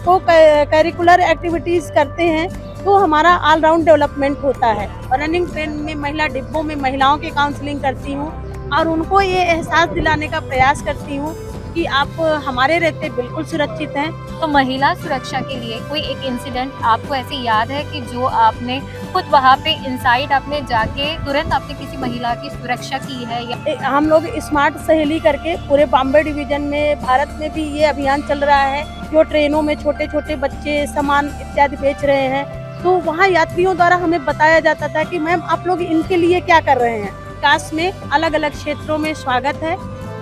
को curricular activities करते हैं तो हमारा ऑल राउंड डेवलपमेंट होता है। रनिंग ट्रेन में महिला डिब्बों में महिलाओं की काउंसलिंग करती हूँ और उनको ये एहसास दिलाने का प्रयास करती हूँ कि आप हमारे रहते बिल्कुल सुरक्षित हैं। तो महिला सुरक्षा के लिए कोई एक इंसिडेंट आपको ऐसे याद है कि जो आपने खुद वहाँ पे इनसाइड आपने जाके तुरंत आपने किसी महिला की सुरक्षा की है? या हम लोग स्मार्ट सहेली करके पूरे बॉम्बे डिवीजन में, भारत में भी ये अभियान चल रहा है, जो ट्रेनों में छोटे-छोटे बच्चे सामान इत्यादि बेच रहे हैं, तो वहाँ यात्रियों द्वारा हमें बताया जाता था कि मैम आप लोग इनके लिए क्या कर रहे हैं? विकास में अलग-अलग क्षेत्रों में स्वागत है।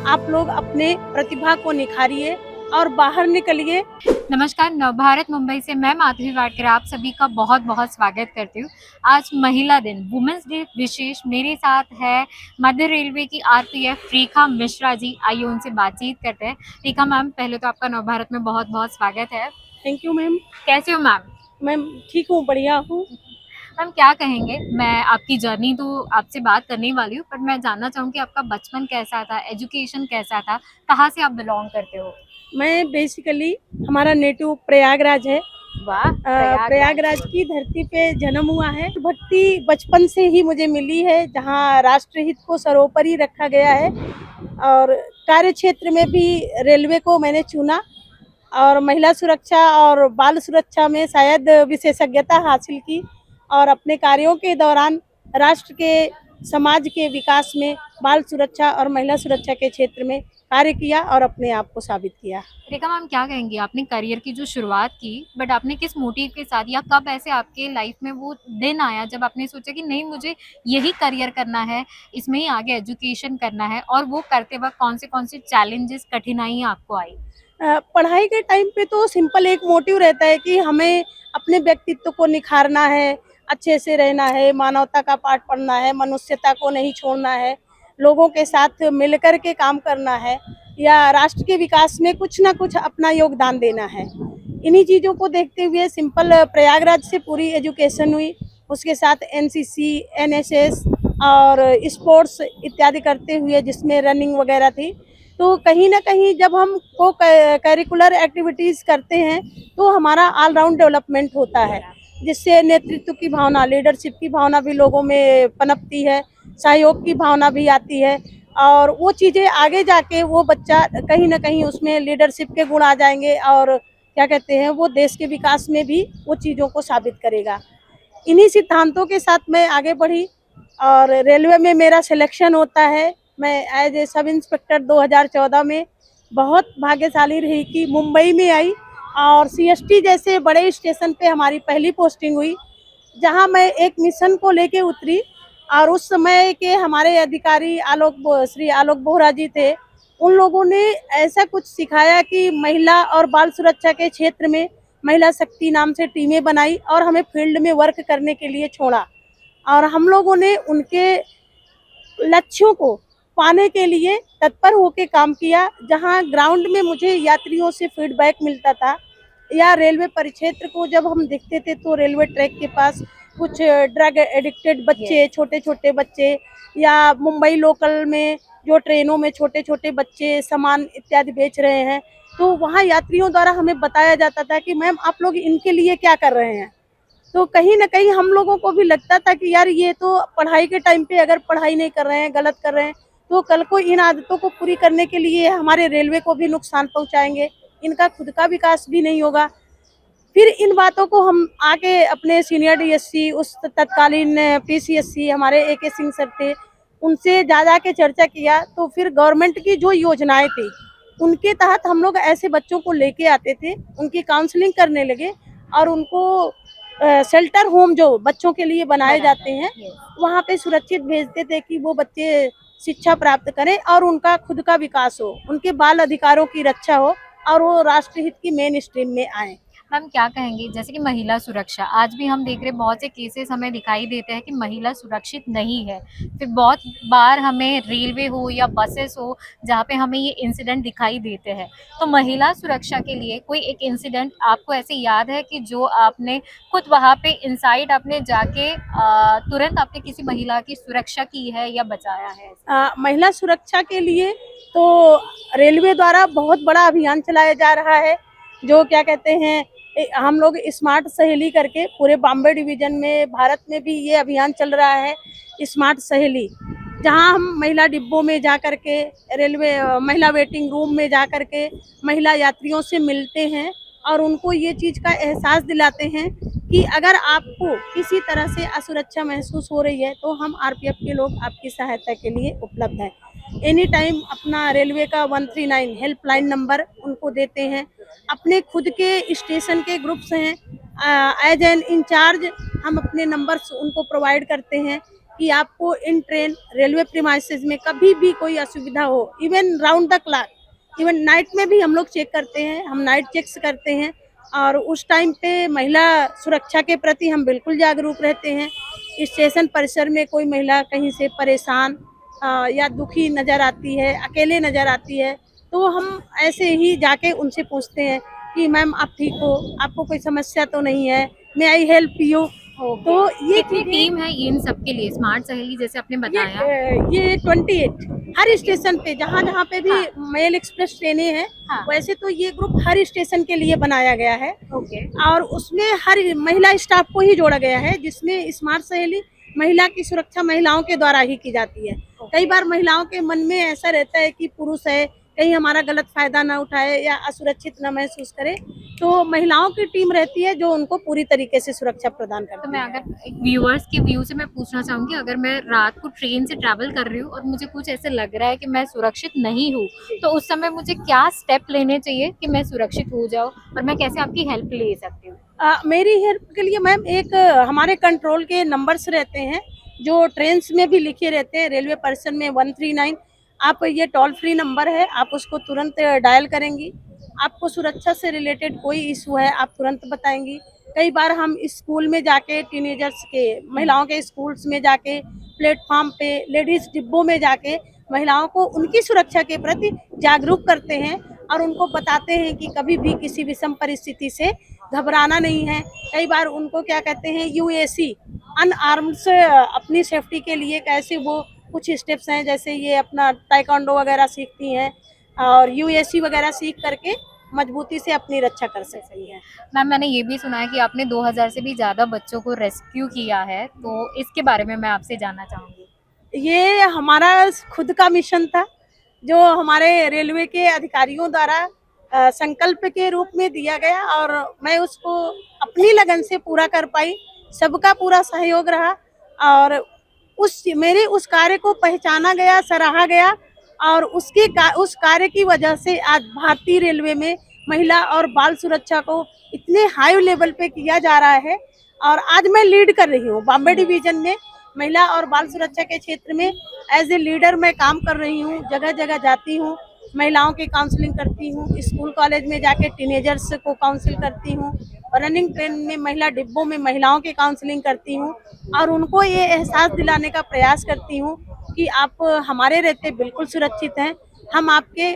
आप लोग अपने प्रतिभा को निखारिए और बाहर निकलिए। नमस्कार, नवभारत मुंबई से मैं माधुरी वाडकर आप सभी का बहुत बहुत स्वागत करती हूँ। आज महिला दिन, वुमेन्स डे विशेष, मेरे साथ है मध्य रेलवे की आरपीएफ रेखा मिश्रा जी। आइए उनसे बातचीत करते हैं। रेखा मैम, पहले तो आपका नवभारत में बहुत बहुत स्वागत है। Thank you ma'am. कैसे हो मैम? मैम ठीक हूँ, बढ़िया हूँ। मैम क्या कहेंगे, मैं आपकी जर्नी तो आपसे बात करने वाली हूँ, पर मैं जानना चाहूँगी आपका बचपन कैसा था, एजुकेशन कैसा था, कहाँ से आप बिलोंग करते हो? मैं बेसिकली, हमारा नेटिव प्रयागराज है। वाह, प्रयागराज की धरती पे जन्म हुआ है। भक्ति बचपन से ही मुझे मिली है, जहाँ राष्ट्रहित को सर्वोपरि रखा गया है और कार्य क्षेत्र में भी रेलवे को मैंने चुना और महिला सुरक्षा और बाल सुरक्षा में शायद विशेषज्ञता हासिल की और अपने कार्यों के दौरान राष्ट्र के, समाज के विकास में बाल सुरक्षा और महिला सुरक्षा के क्षेत्र में कार्य किया और अपने आप को साबित किया। रेखा मैम क्या कहेंगी, आपने करियर की जो शुरुआत की, बट आपने किस मोटिव के साथ, या कब ऐसे आपके लाइफ में वो दिन आया जब आपने सोचा कि नहीं मुझे यही करियर करना है, इसमें ही आगे एजुकेशन करना है, और वो करते वक्त कौन से चैलेंजेस, कठिनाइयाँ आपको आई? पढ़ाई के टाइम पे तो सिंपल एक मोटिव रहता है कि हमें अपने व्यक्तित्व को निखारना है, अच्छे से रहना है, मानवता का पाठ पढ़ना है, मनुष्यता को नहीं छोड़ना है, लोगों के साथ मिलकर के काम करना है या राष्ट्र के विकास में कुछ ना कुछ अपना योगदान देना है। इन्हीं चीज़ों को देखते हुए सिंपल प्रयागराज से पूरी एजुकेशन हुई, उसके साथ एनसीसी, एनएसएस और स्पोर्ट्स इत्यादि करते हुए जिसमें रनिंग वगैरह थी। तो कहीं न कहीं जब हम को करिकुलर एक्टिविटीज़ करते हैं तो हमारा ऑल राउंड डेवलपमेंट होता है, जिससे नेतृत्व की भावना, लीडरशिप की भावना भी लोगों में पनपती है, सहयोग की भावना भी आती है और वो चीज़ें आगे जाके वो बच्चा कहीं न कहीं उसमें लीडरशिप के गुण आ जाएँगे और क्या कहते हैं, वो देश के विकास में भी वो चीज़ों को साबित करेगा। इन्हीं सिद्धांतों के साथ मैं आगे बढ़ी और रेलवे में मेरा सिलेक्शन होता है। मैं एज ए सब इंस्पेक्टर 2014 में बहुत भाग्यशाली रही कि मुंबई में आई और सीएसटी जैसे बड़े स्टेशन पे हमारी पहली पोस्टिंग हुई, जहां मैं एक मिशन को लेके उतरी और उस समय के हमारे अधिकारी श्री आलोक बोहरा जी थे। उन लोगों ने ऐसा कुछ सिखाया कि महिला और बाल सुरक्षा के क्षेत्र में महिला शक्ति नाम से टीमें बनाई और हमें फील्ड में वर्क करने के लिए छोड़ा और हम लोगों ने उनके लक्ष्यों को पाने के लिए तत्पर होकर काम किया। जहां ग्राउंड में मुझे यात्रियों से फीडबैक मिलता था या रेलवे परिक्षेत्र को जब हम देखते थे तो रेलवे ट्रैक के पास कुछ ड्रग एडिक्टेड बच्चे, छोटे-छोटे बच्चे या मुंबई लोकल में जो ट्रेनों में छोटे-छोटे बच्चे सामान इत्यादि बेच रहे हैं, तो वहाँ यात्रियों द्वारा हमें बताया जाता था कि मैम आप लोग इनके लिए क्या कर रहे हैं? तो कहीं न कहीं हम लोगों को भी लगता था कि यार ये तो पढ़ाई के टाइम पे अगर पढ़ाई नहीं कर रहे हैं, गलत कर रहे हैं, तो कल को इन आदतों को पूरी करने के लिए हमारे रेलवे को भी नुकसान पहुँचाएँगे, इनका खुद का विकास भी नहीं होगा। फिर इन बातों को हम आके अपने सीनियर डीएससी, उस तत्कालीन पीसीएससी हमारे एके सिंह सर थे, उनसे जा के चर्चा किया, तो फिर गवर्नमेंट की जो योजनाएँ थी, उनके तहत हम लोग ऐसे बच्चों को लेके आते थे, उनकी काउंसलिंग करने लगे और उनको शेल्टर होम जो बच्चों के लिए बनाए जाते हैं, वहाँ पे सुरक्षित भेजते थे कि वो बच्चे शिक्षा प्राप्त करें और उनका खुद का विकास हो, उनके बाल अधिकारों की रक्षा हो और वो राष्ट्रहित की मेन स्ट्रीम में आएँ। मैम क्या कहेंगी, जैसे कि महिला सुरक्षा, आज भी हम देख रहे हैं बहुत से केसेस हमें दिखाई देते हैं कि महिला सुरक्षित नहीं है। फिर बहुत बार हमें रेलवे हो या बसेस हो जहाँ पे हमें ये इंसिडेंट दिखाई देते हैं। तो महिला सुरक्षा के लिए कोई एक इंसिडेंट आपको ऐसे याद है कि जो आपने खुद वहाँ पे इनसाइड आपने जाके तुरंत आपने किसी महिला की सुरक्षा की है या बचाया है? महिला सुरक्षा के लिए तो रेलवे द्वारा बहुत बड़ा अभियान चलाया जा रहा है, जो क्या कहते हैं हम लोग स्मार्ट सहेली करके पूरे बॉम्बे डिवीजन में, भारत में भी ये अभियान चल रहा है, स्मार्ट सहेली, जहां हम महिला डिब्बों में जा करके, रेलवे महिला वेटिंग रूम में जा करके महिला यात्रियों से मिलते हैं और उनको ये चीज़ का एहसास दिलाते हैं कि अगर आपको किसी तरह से असुरक्षा महसूस हो रही है तो हम आरपीएफ के लोग आपकी सहायता के लिए उपलब्ध हैं। एनी टाइम अपना रेलवे का 139 हेल्पलाइन नंबर उनको देते हैं। अपने खुद के स्टेशन के ग्रुप्स हैं, एज एन इंचार्ज हम अपने नंबर्स उनको प्रोवाइड करते हैं कि आपको इन ट्रेन रेलवे प्रीमाइसेस में कभी भी कोई असुविधा हो, even round the clock, even night में भी हम लोग चेक करते हैं, हम नाइट चेक्स करते हैं और उस टाइम पे महिला सुरक्षा के प्रति हम बिल्कुल जागरूक रहते हैं। स्टेशन परिसर में कोई महिला कहीं से परेशान या दुखी नज़र आती है, अकेले नज़र आती है, तो हम ऐसे ही जाके उनसे पूछते हैं कि मैम आप ठीक हो, आपको कोई समस्या तो नहीं है, मे आई हेल्प यू। तो ये कितनी चीज़ें, टीम है इन सब के लिए स्मार्ट सहेली जैसे आपने बताया? ये 28 हर स्टेशन पे, जहाँ जहाँ पे भी हाँ। मेल एक्सप्रेस ट्रेनें हैं, हाँ। वैसे तो ये ग्रुप हर स्टेशन के लिए बनाया गया है ओके। और उसमें हर महिला स्टाफ को ही जोड़ा गया है, जिसमें स्मार्ट सहेली महिला की सुरक्षा महिलाओं के द्वारा ही की जाती है। कई बार महिलाओं के मन में ऐसा रहता है कि पुरुष है, कहीं हमारा गलत फायदा ना उठाए या असुरक्षित न महसूस करे, तो महिलाओं की टीम रहती है जो उनको पूरी तरीके से सुरक्षा प्रदान तो करती मैं है। अगर एक व्यूअर्स के व्यू से मैं पूछना चाहूँगी, अगर मैं रात को ट्रेन से ट्रैवल कर रही हूँ और मुझे कुछ ऐसे लग रहा है कि मैं सुरक्षित नहीं हूँ, तो उस समय मुझे क्या स्टेप लेने चाहिए कि मैं सुरक्षित हो जाऊँ और मैं कैसे आपकी हेल्प ले सकती हूँ? मेरी हेल्प के लिए मैम एक हमारे कंट्रोल के नंबर्स रहते हैं जो ट्रेन्स में भी लिखे रहते हैं, रेलवे पर्सन में 139, आप ये टोल फ्री नंबर है, आप उसको तुरंत डायल करेंगी। आपको सुरक्षा से रिलेटेड कोई इशू है आप तुरंत बताएंगी। कई बार हम स्कूल में जाके टीनेजर्स के, महिलाओं के स्कूल्स में जाके, प्लेटफॉर्म पे, लेडीज डिब्बों में जाके महिलाओं को उनकी सुरक्षा के प्रति जागरूक करते हैं और उनको बताते हैं कि कभी भी किसी विषम परिस्थिति से घबराना नहीं है। कई बार उनको क्या कहते हैं, यूएसी अनआर्म्ड से अपनी सेफ्टी के लिए कैसे वो कुछ स्टेप्स हैं, जैसे ये अपना ताइक्वांडो वगैरह सीखती हैं और यूएसी वगैरह सीख करके मजबूती से अपनी रक्षा कर सकती हैं। मैम मैंने ये भी सुना है कि आपने 2000 से भी ज़्यादा बच्चों को रेस्क्यू किया है, तो इसके बारे में मैं आपसे जानना चाहूँगी। ये हमारा खुद का मिशन था जो हमारे रेलवे के अधिकारियों द्वारा संकल्प के रूप में दिया गया और मैं उसको अपनी लगन से पूरा कर पाई। सबका पूरा सहयोग रहा और उस कार्य को पहचाना गया, सराहा गया और उस कार्य की वजह से आज भारतीय रेलवे में महिला और बाल सुरक्षा को इतने हाई लेवल पे किया जा रहा है और आज मैं लीड कर रही हूँ बॉम्बे डिवीजन में। महिला और बाल सुरक्षा के क्षेत्र में एज ए लीडर मैं काम कर रही हूँ, जगह जगह जाती हूँ, महिलाओं की काउंसलिंग करती हूँ, स्कूल कॉलेज में जाके टीनेजर्स को काउंसिल करती हूँ, रनिंग ट्रेन में महिला डिब्बों में महिलाओं की काउंसलिंग करती हूँ और उनको ये एहसास दिलाने का प्रयास करती हूँ कि आप हमारे रहते बिल्कुल सुरक्षित हैं, हम आपके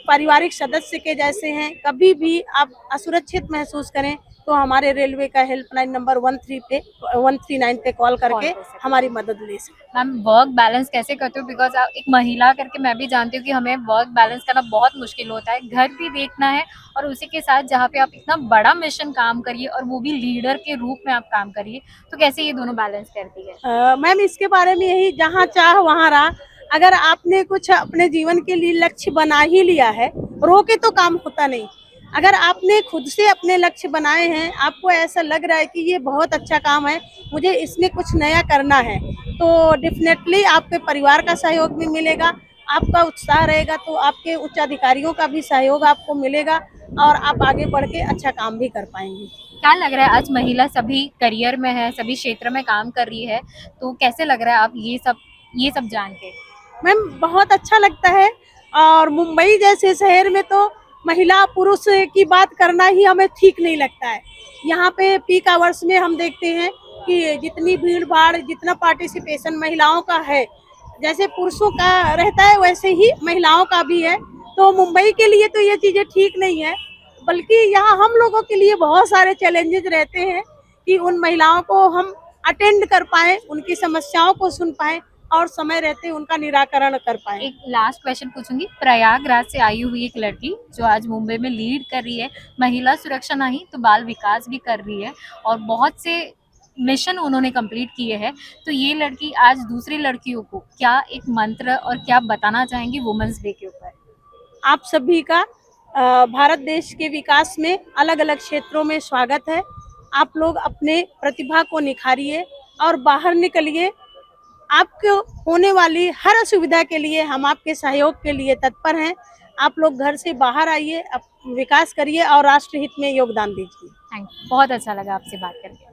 पारिवारिक सदस्य के जैसे हैं। कभी भी आप असुरक्षित महसूस करें तो हमारे रेलवे का हेल्पलाइन नंबर 139 पे कॉल करके हमारी मदद ले सकते हैं। मैम वर्क बैलेंस कैसे करते हो? बिकॉज एक महिला करके मैं भी जानती हूँ कि हमें वर्क बैलेंस करना बहुत मुश्किल होता है, घर भी देखना है और उसी के साथ जहाँ पे आप इतना बड़ा मिशन काम करिए और वो भी लीडर के रूप में आप काम करिए, तो कैसे ये दोनों बैलेंस करती है? मैम इसके बारे में यही, जहाँ चाह वहाँ राह। अगर आपने कुछ अपने जीवन के लिए लक्ष्य बना ही लिया है, रो के तो काम होता नहीं। अगर आपने खुद से अपने लक्ष्य बनाए हैं, आपको ऐसा लग रहा है कि ये बहुत अच्छा काम है, मुझे इसमें कुछ नया करना है, तो डेफिनेटली आपके परिवार का सहयोग भी मिलेगा, आपका उत्साह रहेगा तो आपके उच्च अधिकारियों का भी सहयोग आपको मिलेगा और आप आगे बढ़ के अच्छा काम भी कर पाएंगे। क्या लग रहा है आज महिला सभी करियर में है, सभी क्षेत्र में काम कर रही है, तो कैसे लग रहा है आप ये सब जान के? मैम बहुत अच्छा लगता है और मुंबई जैसे शहर में तो महिला पुरुष की बात करना ही हमें ठीक नहीं लगता है। यहाँ पे पीक आवर्स में हम देखते हैं कि जितनी भीड़ भाड़, जितना पार्टिसिपेशन महिलाओं का है, जैसे पुरुषों का रहता है वैसे ही महिलाओं का भी है। तो मुंबई के लिए तो ये चीज़ें ठीक नहीं है, बल्कि यहाँ हम लोगों के लिए बहुत सारे चैलेंजेस रहते हैं कि उन महिलाओं को हम अटेंड कर पाएँ, उनकी समस्याओं को सुन पाएँ, और समय रहते उनका निराकरण कर पाए। एक लास्ट क्वेश्चन पूछूंगी, प्रयागराज से आई हुई एक लड़की जो आज मुंबई में लीड कर रही है, महिला सुरक्षा नहीं तो बाल विकास भी कर रही है और बहुत से मिशन उन्होंने कंप्लीट किए हैं, तो ये लड़की आज दूसरी लड़कियों को क्या एक मंत्र और क्या बताना चाहेंगी वुमेन्स डे के ऊपर? आप सभी का भारत देश के विकास में अलग अलग क्षेत्रों में स्वागत है। आप लोग अपने प्रतिभा को निखारिए और बाहर निकलिए। आपको होने वाली हर असुविधा के लिए हम आपके सहयोग के लिए तत्पर हैं। आप लोग घर से बाहर आइए, विकास करिए और राष्ट्र हित में योगदान दीजिए। थैंक यू, बहुत अच्छा लगा आपसे बात करके।